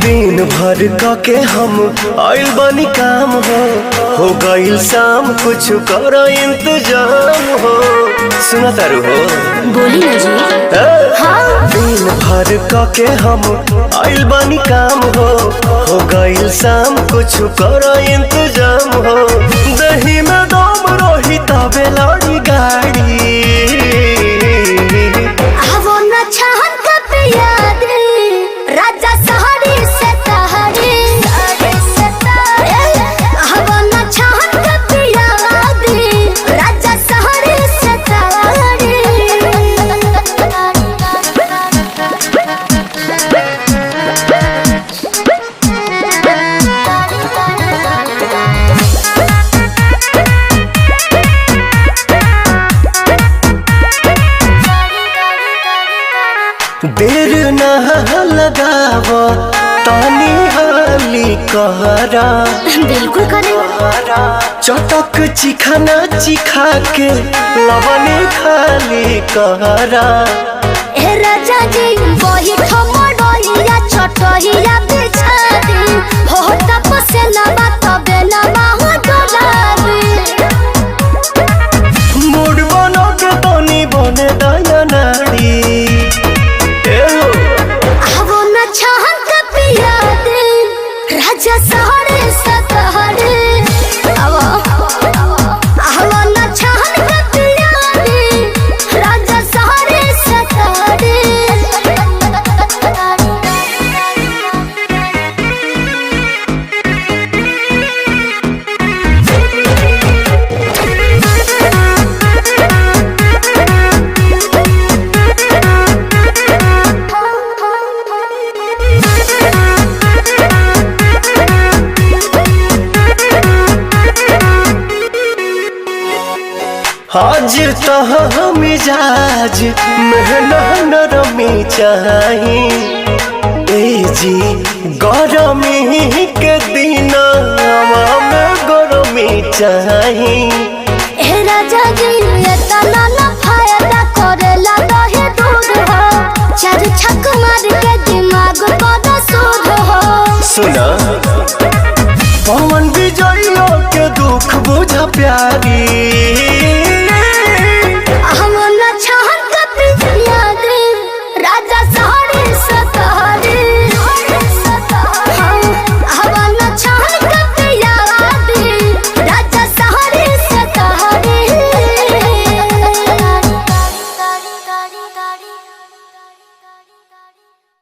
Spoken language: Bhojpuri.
दिन भर के हम आइल बनी काम हो गईल शाम कुछ कर इंतजाम हो। सुना तारू हो बोली ना जी। हाँ। दिन भर के हम आइल बनी काम हो गईल शाम कुछ कर इंतजाम हो। दही में दम रही तबे लड़ी गाड़ी देर न लगाव तानी हाली कहरा बिल्कुल करे। चटक चिखाना चिखा के लवने खाली कहरा। ए राजा जी वही ठमड़िया चटहिया बिछा दी हो तपसे लबा तबे लबा हो डोलाबी मूड बनो के तनी बने दया नाड़ी। राजा सहरे सतहरे राजा सहरे सतहरे आज तो मिजाज मेहनत नरमी चाही। ए जी गरमी के दिन में गरमी चाही। ए राजा जी एतना ना फायदा करेला दहे दूध हो चार छक मार के दिमाग बड़ा सूद हो। सुना पवन विजय के दुख बुझा प्यारी।